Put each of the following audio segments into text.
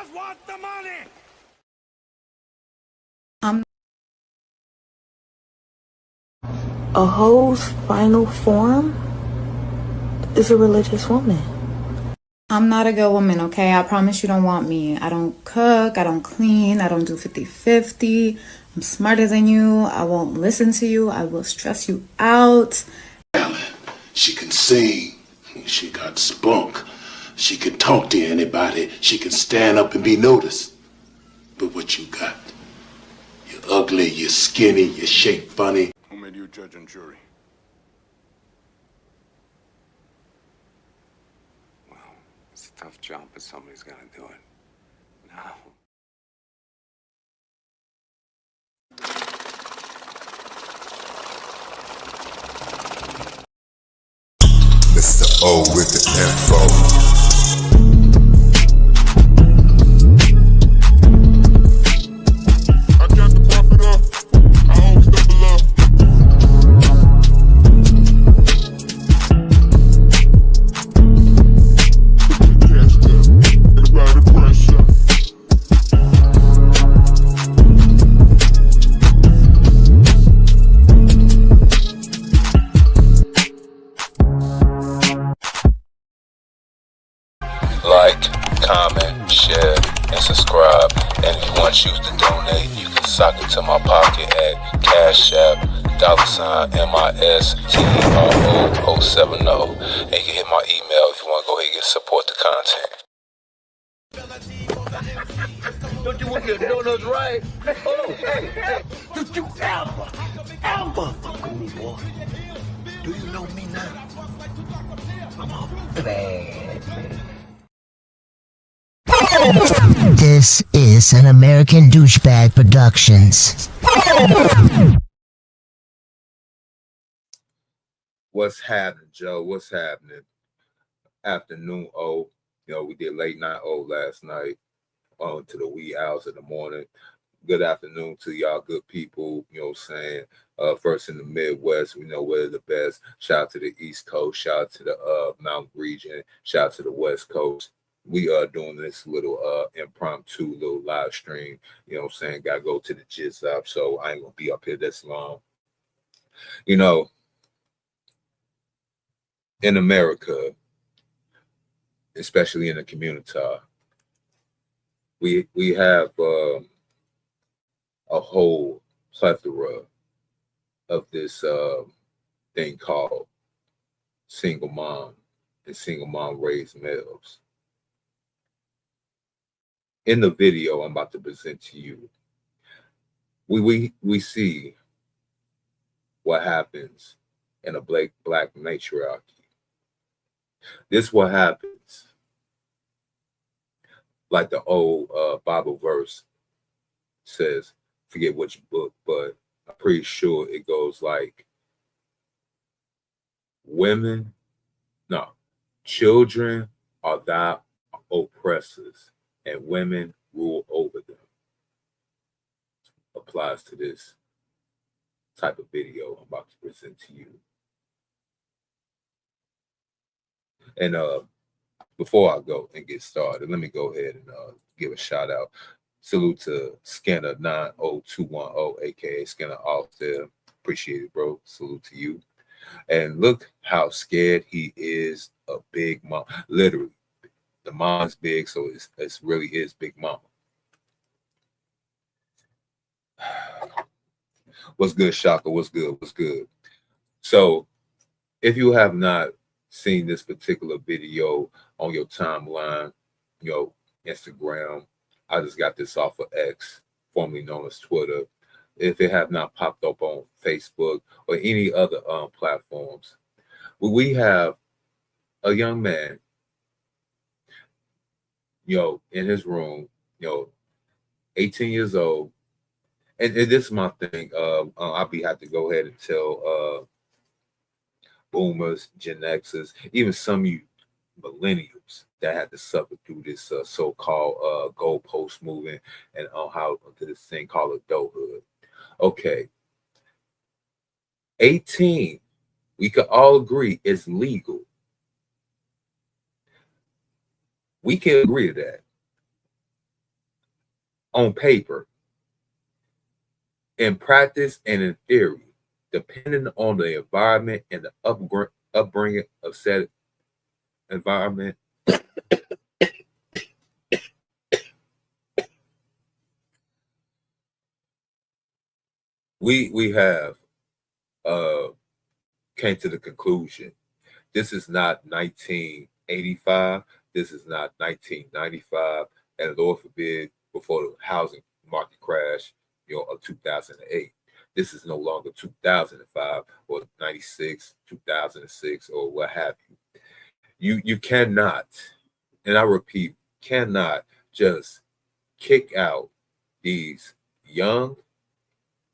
just want the money! A hoe's final form is a religious woman. I'm not a good woman, okay? I promise you don't want me. I don't cook, I don't clean, I don't do 50-50. I'm smarter than you. I won't listen to you. I will stress you out. She can sing. She got spunk. She can talk to anybody. She can stand up and be noticed. But what you got? You're ugly, you're skinny, you're shaped funny. Who made you judge and jury? Well, it's a tough job, but somebody's got to do it. Now. Mr. O with the info. Like, comment, share, and subscribe. And if you want to choose to donate, you can sock it to my pocket at Cash App, $MISTRO070. And you can hit my email if you want to go ahead and support the content. Don't you want your donuts right? Oh, hey, don't you ever fuck with me, boy. Do you know me now? I'm a bad man. This is an American Douchebag Productions. What's happening, Joe? What's happening? Afternoon, O. We did late night O last night on to the wee hours of the morning. Good afternoon to y'all good people, first in the Midwest, we know we're the best. Shout out to the East Coast, shout out to the Mountain region, shout out to the West Coast. We are doing this little impromptu little live stream, gotta go to the jizz up, so I ain't gonna be up here this long. In America, especially in the community, we have a whole plethora of this thing called single mom and single mom raised males. In the video I'm about to present to you, we see what happens in a black matriarchy. This what happens, like the old Bible verse says, forget which book, but I'm pretty sure it goes like, children are thy oppressors, and women rule over them. Applies to this type of video I'm about to present to you. And before I go and get started, let me go ahead and give a shout out. Salute to Scanner 90210, aka Scanner off there. Appreciate it, bro. Salute to you. And look how scared he is of Big Mom. Literally. The mom's big, so it's really is Big Mama. What's good, Shaka? What's good? What's good? So, if you have not seen this particular video on your timeline, Instagram, I just got this off of X, formerly known as Twitter. If it have not popped up on Facebook or any other platforms, we have a young man, in his room, 18 years old. And this is my thing. I'll have to go ahead and tell boomers, Gen Xers, even some of you millennials that had to suffer through this so-called goalpost movement and how to this thing called adulthood. Okay. 18, we could all agree is legal. We can agree to that. on paper, in practice, and in theory, depending on the environment and the upbringing of said environment. We have came to the conclusion this is not 1985, this is not 1995, and Lord forbid before the housing market crash, of 2008. This is no longer 2005 or 96, 2006, or what have you. You cannot, and I repeat, cannot just kick out these young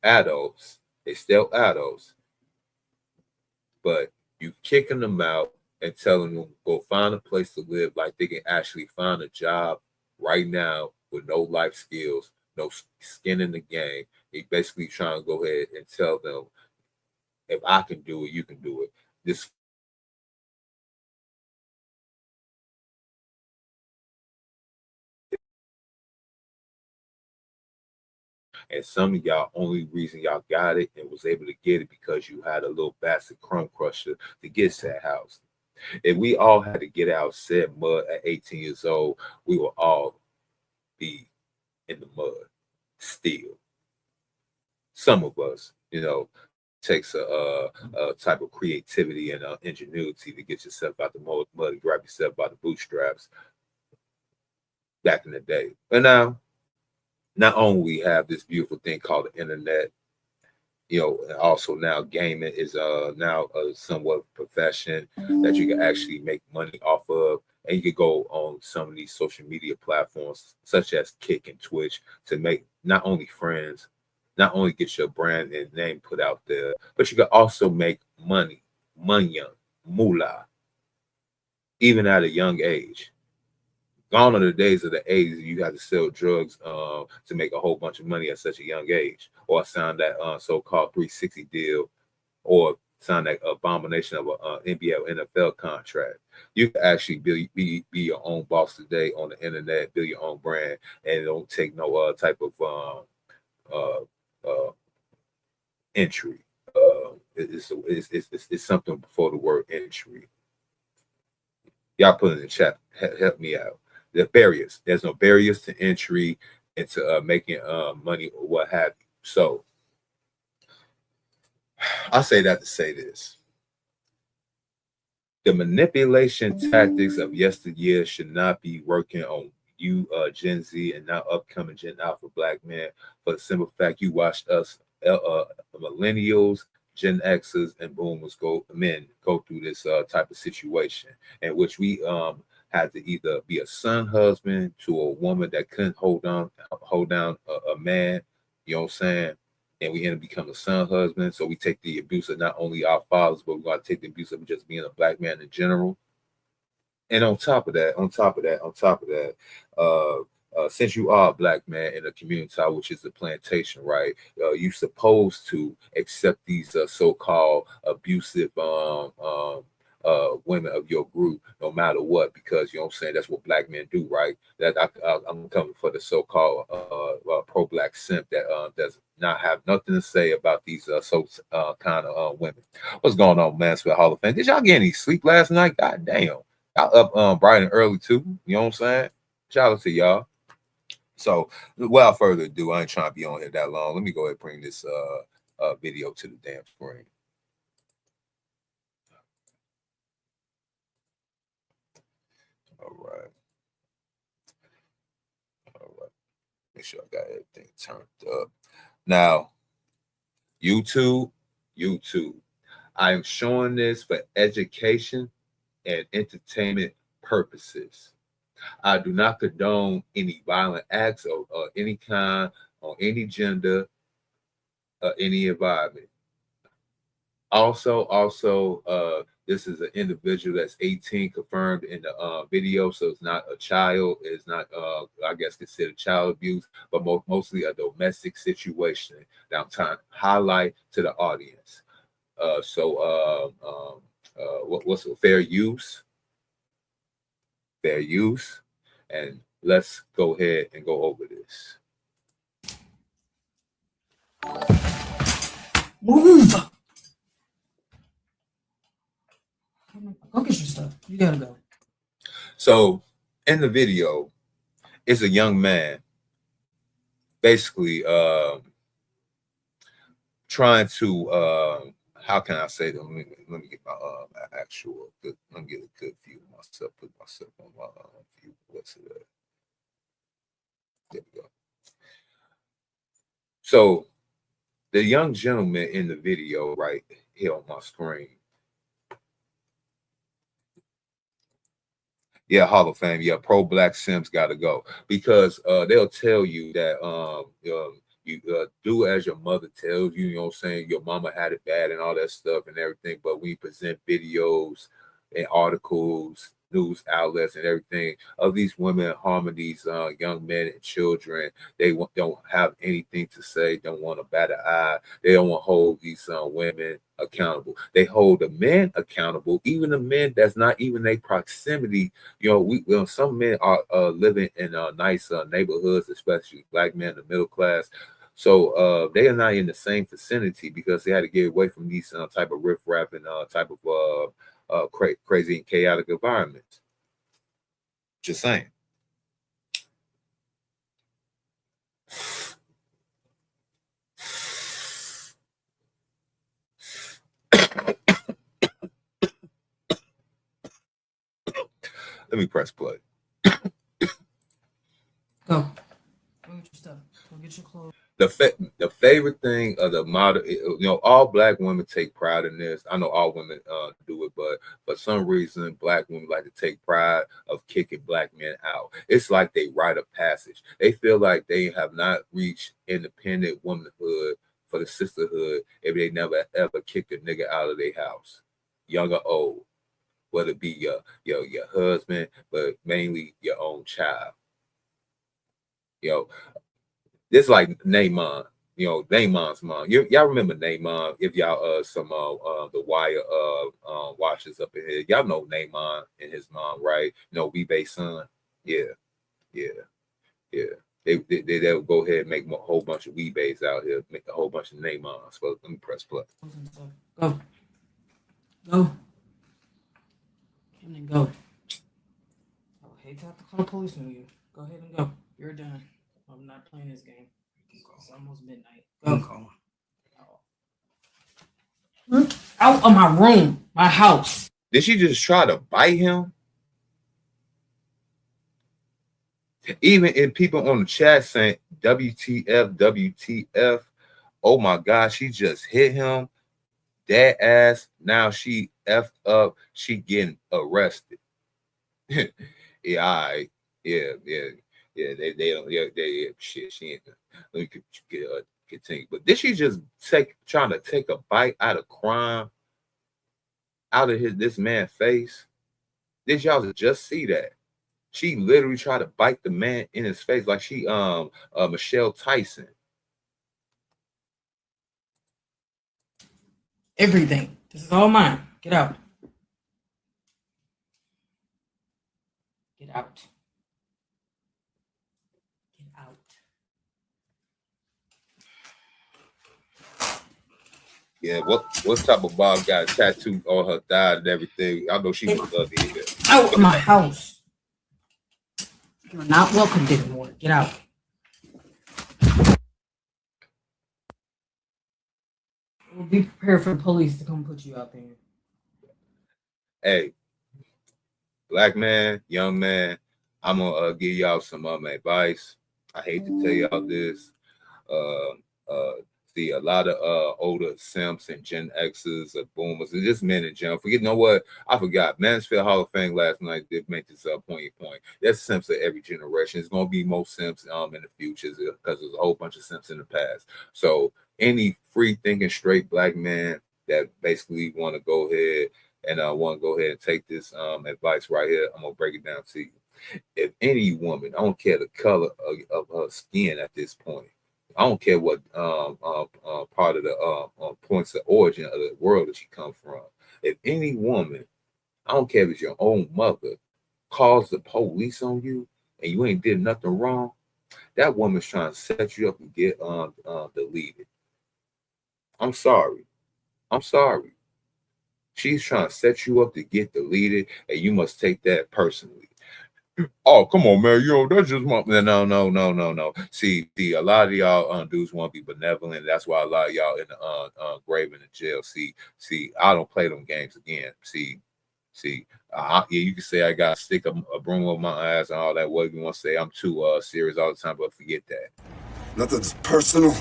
adults. They still adults, but you kicking them out and telling them go find a place to live like they can actually find a job right now with no life skills, no skin in the game. They basically trying to go ahead and tell them, if I can do it, you can do it. This and some of y'all, only reason y'all got it and was able to get it because you had a little bastard crumb crusher to get that house. If we all had to get out said mud at 18 years old, we will all be in the mud still. Some of us, takes a type of creativity and ingenuity to get yourself out the mud and grab yourself by the bootstraps back in the day. But now, not only we have this beautiful thing called the internet, and also now gaming is now a somewhat profession that you can actually make money off of. And you can go on some of these social media platforms such as Kick and Twitch to make not only friends, not only get your brand and name put out there, but you can also make money, moolah, even at a young age. Gone are the days of the 80s, you had to sell drugs to make a whole bunch of money at such a young age, or sign that so-called 360 deal, or sign that abomination of an NBA or NFL contract. You can actually be your own boss today on the internet, build your own brand, and it don't take no type of entry. It's something before the word entry. Y'all put in the chat, help me out. The barriers. There's no barriers to entry into making money or what have you. So I say that to say this. The manipulation tactics of yesteryear should not be working on you, Gen Z, and now upcoming Gen Alpha Black men, for the simple fact you watched us, millennials, Gen Xers, and boomers go through this type of situation in which we had to either be a son husband to a woman that couldn't hold down a man, you know what I'm saying? And we end up becoming a son husband. So we take the abuse of not only our fathers, but we got to take the abuse of just being a black man in general. And on top of that, since you are a black man in a community, which is the plantation, right? You're supposed to accept these so-called abusive women of your group, no matter what, because you know what I'm saying, that's what black men do, right? That I'm coming for the so-called pro-black simp that does not have nothing to say about these kind of women. What's going on, Mansfield Hall of Fame? Did y'all get any sleep last night? God damn, y'all up bright and early too. You know what I'm saying? Shout out to y'all. So without further ado, I ain't trying to be on here that long. Let me go ahead and bring this video to the damn screen. All right. Make sure I got everything turned up. Now, YouTube. I am showing this for education and entertainment purposes. I do not condone any violent acts of any kind on any gender or any environment. Also, this is an individual that's 18, confirmed in the video, so it's not a child. It's not, I guess, considered child abuse, but mostly a domestic situation that I'm trying to highlight to the audience. What's fair use? Fair use, and let's go ahead and go over this. Move. Go get your stuff. You gotta go. So in the video, it's a young man basically trying to how can I say that? Let me get my actual good, let me get a good view of myself, put myself on my view. What's it at? There we go. So the young gentleman in the video right here on my screen. Yeah, Hall of Fame. Yeah, pro black Sims got to go because they'll tell you that you do as your mother tells you. You know what I'm saying? Your mama had it bad and all that stuff and everything. But we present videos and articles, news outlets, and everything of these women harming these young men and children. They don't have anything to say. Don't want to bat an eye. They don't want to hold these women accountable. They hold the men accountable, even the men that's not even a proximity. You know, some men are living in nice neighborhoods, especially black men, the middle class. So they are not in the same vicinity because they had to get away from these type of riffraff and type of crazy and chaotic environments. Just saying. Let me press play. Go. Go get your stuff. Go get your clothes. The favorite thing of the model, you know, all black women take pride in this. I know all women do it, but for some reason, black women like to take pride of kicking black men out. It's like they rite of passage. They feel like they have not reached independent womanhood for the sisterhood if they never ever kicked a nigga out of their house, young or old, whether it be your husband, but mainly your own child. You know, this like Neymar, you know, Neymar's mom. Y'all remember Neymar? If y'all some the Wire watchers up in here, y'all know Neymar and his mom, right? You know, Weeb's son. Yeah. They'll go ahead and make a whole bunch of Weeb's out here, make a whole bunch of Neymars. So let me press play. Go. Go. And then go. I would hate to have to call the police on you. Go ahead and go. You're done. I'm not playing this game. It's almost midnight. Go. Out of my room, my house. Did she just try to bite him? Even if people on the chat saying WTF, WTF, oh my God, she just hit him. That ass, now she effed up, she getting arrested. Yeah, all right. Yeah, they don't, shit, she ain't, let me continue. But did she just trying to take a bite out of crime out of this man's face? Did y'all just see that? She literally tried to bite the man in his face like she Michelle Tyson. Everything. This is all mine. Get out. Get out. Get out. Yeah, what type of Bob got a tattoo on her thigh and everything? I know she was ugly. Out of my house. You're not welcome anymore. Get out. We'll be prepared for the police to come put you out there. Hey, black man, young man, I'm gonna give y'all some advice. I hate to tell y'all this. See a lot of older simps and Gen X's and boomers and just men in general. You know what? I forgot. Mansfield Hall of Fame last night did make this point. There's simps at every generation. It's gonna be more simps in the future because there's a whole bunch of simps in the past. So any free thinking straight black man that basically want to go ahead and want to go ahead and take this advice right here, I'm gonna break it down to you. If any woman, I don't care the color of her skin at this point. I don't care what part of the points of origin of the world that you come from. If any woman, I don't care if it's your own mother, calls the police on you and you ain't did nothing wrong, that woman's trying to set you up and get deleted. I'm sorry. She's trying to set you up to get deleted, and you must take that personally. Oh, come on, man. That's just my no. See, a lot of y'all dudes want to be benevolent. That's why a lot of y'all in the grave in the jail. See, I don't play them games again. See, yeah, you can say I got to stick a broom over my ass and all that. What you want to say? I'm too serious all the time, but forget that. Nothing's personal.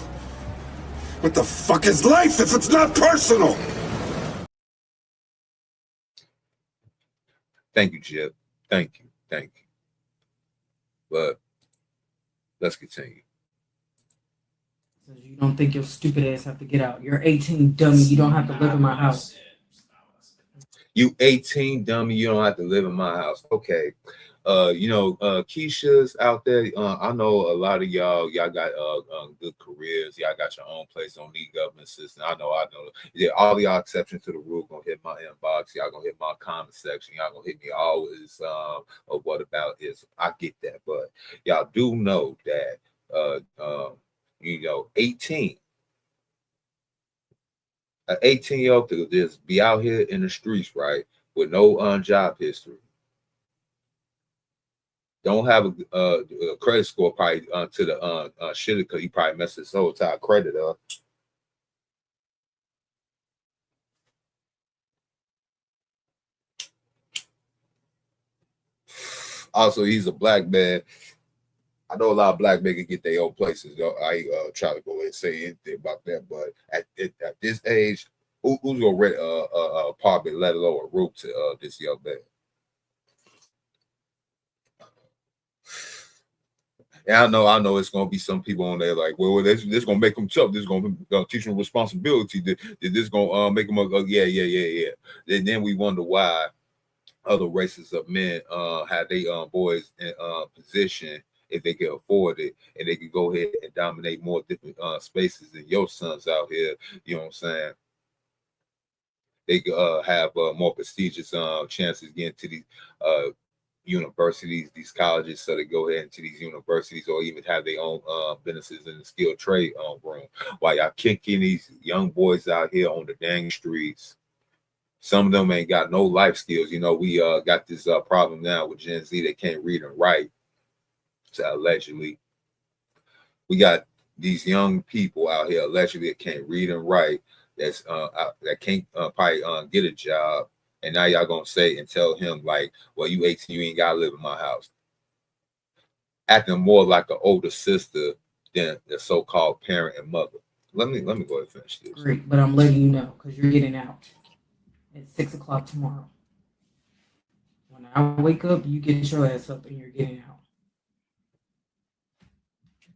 What the fuck is life if it's not personal? Thank you, Chip. Thank you. But let's continue. You don't think your stupid ass have to get out. You're 18, dummy. You don't have to live in my house. You 18, dummy. You don't have to live in my house. Okay. Keisha's out there. I know a lot of y'all got good careers. Y'all got your own place. Don't need government assistance. I know. Yeah, all y'all exceptions to the rule gonna hit my inbox. Y'all gonna hit my comment section. Y'all gonna hit me always. Of what about is I get that, but y'all do know that 18. An 18-year-old to just be out here in the streets, right, with no job history. Don't have a credit score probably to the shit because he probably messed his whole entire credit up. Also, he's a black man. I know a lot of black men can get their own places. I ain't try to go ahead and say anything about that, but at this age, who's gonna rent a apartment, let alone a room to this young man? And I know it's gonna be some people on there like, well, this gonna make them tough. This is gonna teach them responsibility. This gonna make them yeah. Then we wonder why other races of men have they boys in position if they can afford it and they can go ahead and dominate more different spaces than your sons out here. You know what I'm saying? They could have more prestigious chances getting to these universities, these colleges, so they go ahead into these universities or even have their own businesses in the skilled trade room. While y'all kicking these young boys out here on the dang streets, some of them ain't got no life skills. We got this problem now with Gen Z. They can't read and write. So allegedly, we got these young people out here allegedly that can't read and write. That can't probably get a job. And now y'all gonna say and tell him like, well, you 18, you ain't gotta live in my house. Acting more like an older sister than the so-called parent and mother. Let me go ahead and finish this. Great, but I'm letting you know because you're getting out at 6 o'clock tomorrow. When I wake up, you get your ass up and you're getting out.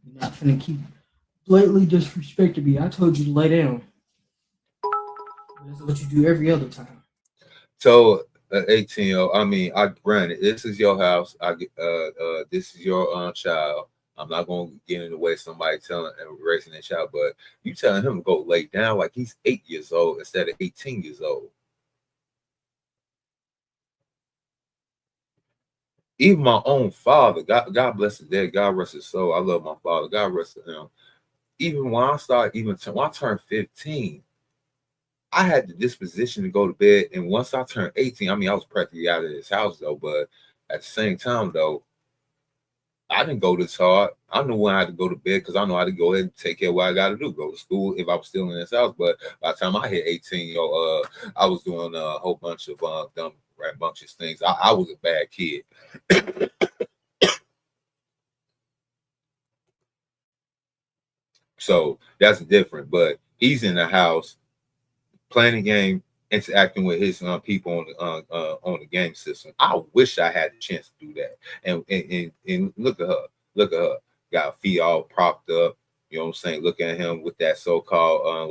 You're not gonna keep blatantly disrespecting me. I told you to lay down. This is what you do every other time. So 18-year-old, I mean, granted, this is your house. This is your child. I'm not gonna get in the way of somebody telling and raising that child, but you telling him to go lay down like he's 8 years old instead of 18 years old. Even my own father, God bless his dead, God rest his soul. I love my father, God rest him. Even when I turned 15, I had the disposition to go to bed. And once I turned 18, I mean, I was practically out of this house though, but at the same time though, I didn't go this hard. I knew when I had to go to bed because I know how to go ahead and take care of what I got to do, go to school if I was still in this house. But by the time I hit 18, I was doing a whole bunch of dumb, rambunctious things. I was a bad kid. So that's different. But he's in the house playing the game, interacting with his people on the game system. I wish I had the chance to do that. And look at her, got her feet all propped up. You know what I'm saying? Look at him with that so-called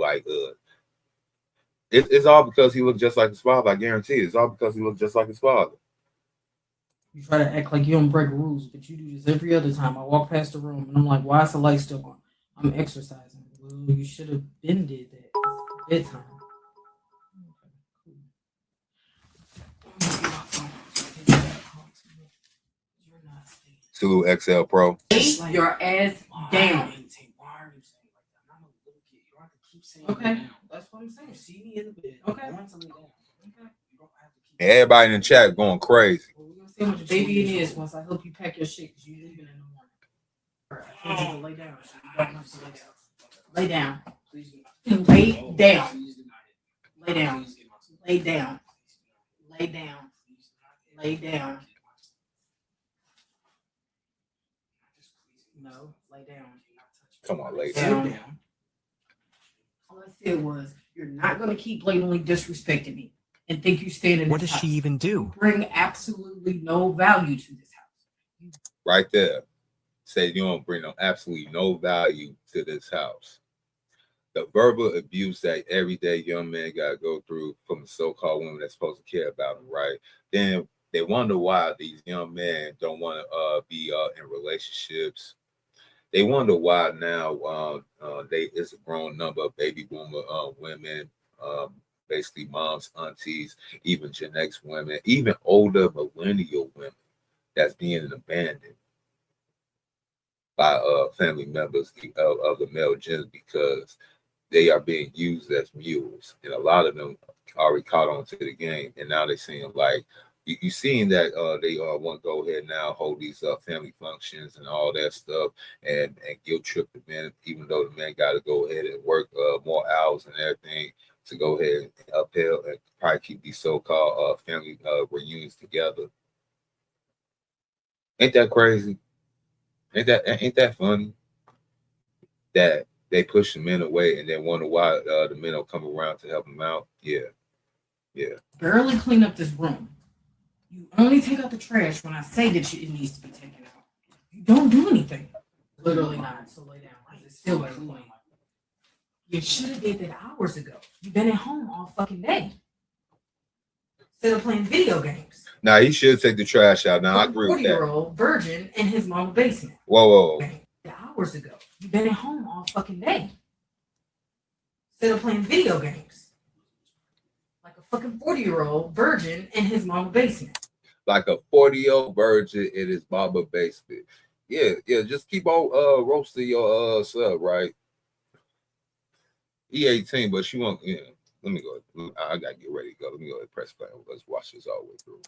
It's all because he looked just like his father. I guarantee it. It's all because he looked just like his father. You try to act like you don't break rules, but you do this every other time. I walk past the room and I'm like, why is the light still on? I'm exercising. Well, you should have been did that. It's bedtime. Salute XL Pro. Your ass down. Okay, that's what I'm saying. See me in the bed. Okay. Okay. Everybody in the chat going crazy. Well, we're gonna see how much baby it is once I help you pack your shit because you leaving in the morning. All right, I told you to lay down. So you don't have to lay down. Lay down. Lay down. Lay down. Lay down. Lay down. No, lay down. Come on, lay Down. down. All I said was, you're not going to keep blatantly disrespecting me and think you stand in this house. What does she even do? You bring absolutely no value to this house. Right there. Say you don't bring absolutely no value to this house. The verbal abuse that everyday young man got to go through from the so-called women that's supposed to care about him, right? Then they wonder why these young men don't want to be in relationships. They wonder why now it's a grown number of baby boomer women, basically moms, aunties, even Gen X women, even older millennial women that's being abandoned by family members of the male gender because they are being used as mules. And a lot of them already caught on to the game. And now they're seeing like, you seeing that they want to go ahead now, hold these family functions and all that stuff and guilt trip the men, even though the man got to go ahead and work more hours and everything to go ahead and uphill and probably keep these so-called family reunions together. Ain't that crazy? Ain't that funny? That they push the men away and then wonder why the men will come around to help them out. Yeah. Barely clean up this room. You only take out the trash when I say that it needs to be taken out. You don't do anything. Literally not. So lay down. It's still better clean. You should have did that hours ago. You've been at home all fucking day. Instead of playing video games. Now he should take the trash out. Now I agree with that. 40-year-old virgin in his mama's basement. Whoa. Hours ago. You've been at home all fucking day. Instead of playing video games. Like a fucking 40-year-old virgin in his mama's basement. Like a 40-year-old virgin in his mama's basement. Yeah. Just keep on roasting your sub, right? He 18, but she won't. Yeah. Let me go. I gotta get ready to go. Let me go and press play. Let's watch this all the way through.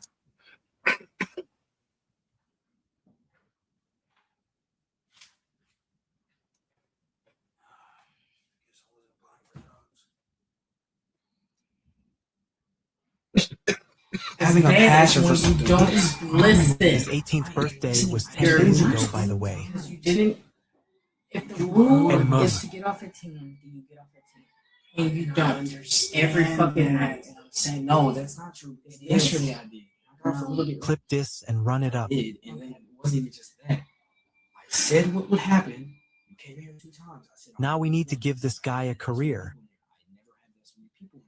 Having a passion for something. Don't listen. His 18th birthday was 10 days ago, by the way. Because you didn't. If the rule is to get off at 10, then you get off at 10. And you don't understand every fucking night. I'm saying, no, that's not true. Yesterday I did. Clip this and run it up. And then it wasn't even just that. I said what would happen. You came here 2 times. I said, now we need to give this guy a career. I never had this many people in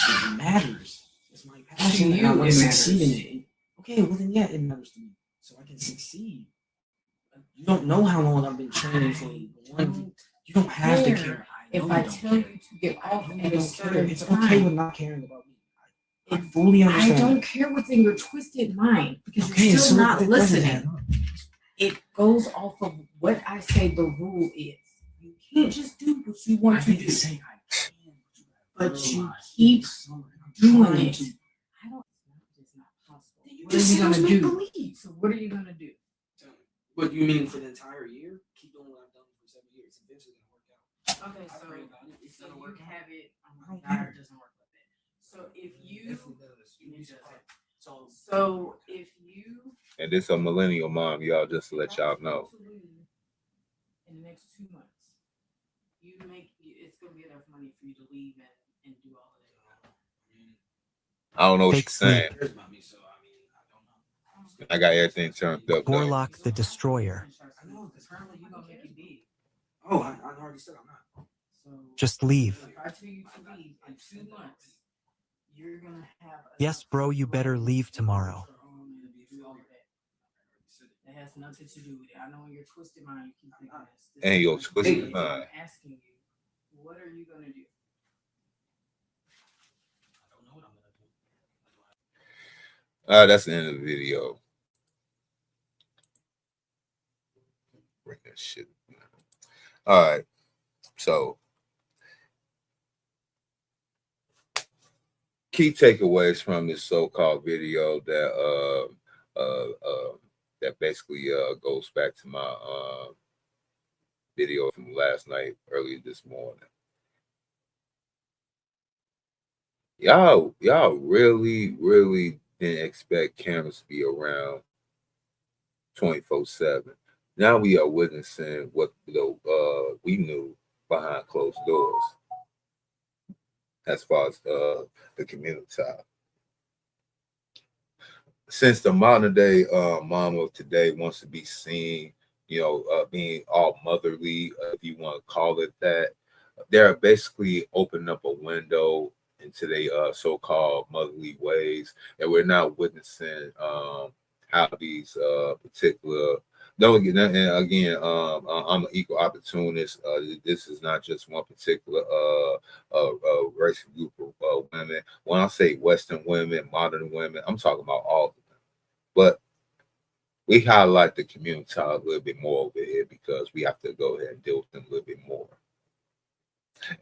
there. It matters. It's my passion. I want to succeed in it. Okay, well then, yeah, it matters to me. So I can succeed. You don't know how long I've been training for you. You don't have to care. If I tell you to get off at a certain it's time, okay with not caring about me. I fully understand. I don't care what's in your twisted mind because you're still not listening. It goes off of what I say the rule is. You can't just do what you want to do. But you keep doing it. I don't. It's not possible. What are you gonna do? So what are you gonna do? What you mean for the entire year? Keep doing what I've done for 7 years. It's eventually gonna work out. Okay, so it's so gonna you work have it. I don't God, care. it doesn't work like that. So if you, If it does, you it just doesn't. So if you, And this a millennial mom, y'all, just to let y'all know. in the next 2 months, you make it's gonna be enough money for you to leave and do all of that. I don't know what Fake she's saying. cares about me, so I mean, I don't know. I got everything turned up. though. Gorlock the Destroyer. I know, because currently you're gonna make it big. Oh, I already said I'm not. So Just leave. if I tell you to leave in 2 months, you're gonna have. Yes, bro, you better leave tomorrow. It has nothing to do with it. I know in your twisted mind you keep thinking this. And your twisted I'm mind. asking you, what are you gonna do? I don't know what I'm gonna do. That's the end of the video. Bring that shit. All right. So key takeaways from this so-called video that basically goes back to my video from last night, earlier this morning. Y'all really didn't expect cameras to be around 24/7. Now we are witnessing what we knew behind closed doors, as far as the community side. Since the modern day mom of today wants to be seen, being all motherly, if you want to call it that, they're basically opening up a window into their so-called motherly ways, and we're now witnessing how these particular. Don't get that. And again, I'm an equal opportunist. This is not just one particular race group of women. When I say Western women, modern women, I'm talking about all of them. But we highlight the community a little bit more over here because we have to go ahead and deal with them a little bit more.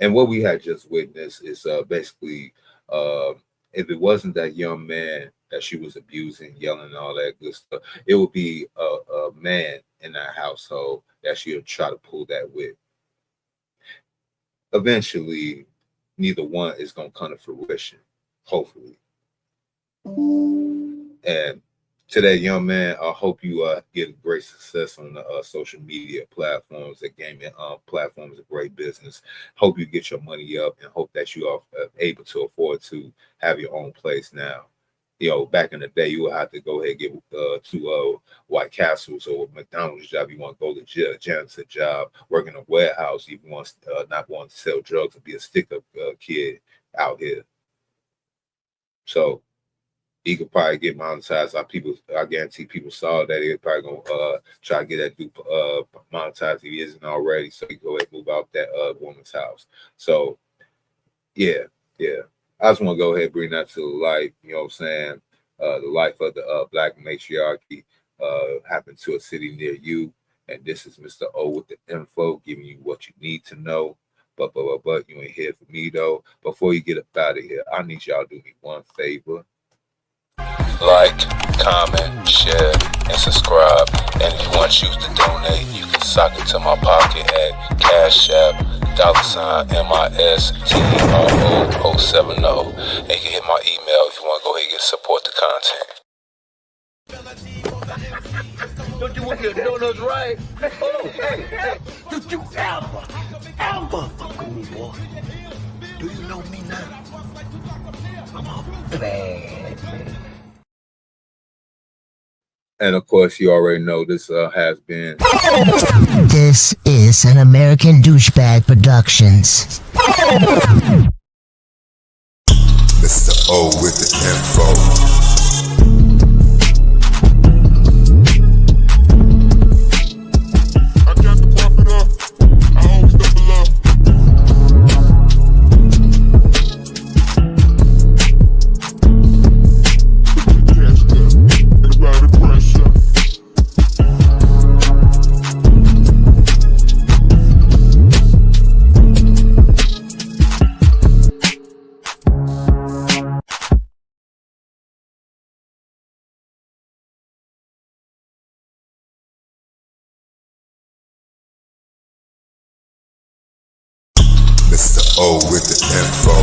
And what we had just witnessed is basically, if it wasn't that young man that she was abusing, yelling, and all that good stuff, it would be a man in that household that she would try to pull that with. Eventually, neither one is going to come to fruition, hopefully. And to that young man, I hope you get great success on the social media platforms. The gaming platforms are great business. Hope you get your money up and hope that you are able to afford to have your own place now. Back in the day, you would have to go ahead and get to White Castles or McDonald's job. You want to go to janitor job, work in a warehouse. You want not want to sell drugs and be a stick-up kid out here. So he could probably get monetized. I guarantee people saw that. They're probably gonna try to get that dude monetized if he isn't already. So he go ahead and move out that woman's house. So yeah. I just want to go ahead and bring that to the light. You know what I'm saying? The life of the Black Matriarchy happened to a city near you. And this is Mr. O with the info, giving you what you need to know. But you ain't here for me though. Before you get up out of here, I need y'all to do me one favor. Like, comment, share, and subscribe. And if you want to choose to donate, you can sock it to my pocket at Cash App, $MISTERO070. And you can hit my email if you want to go ahead and support the content. Don't you want your donuts right? Oh, hey, don't you ever fuck with me, boy. Do you know me now? I'm a bad man. And of course, you already know this has been. This is an American Douchebag Productions. Mr. O with the info. Mr. O with the info.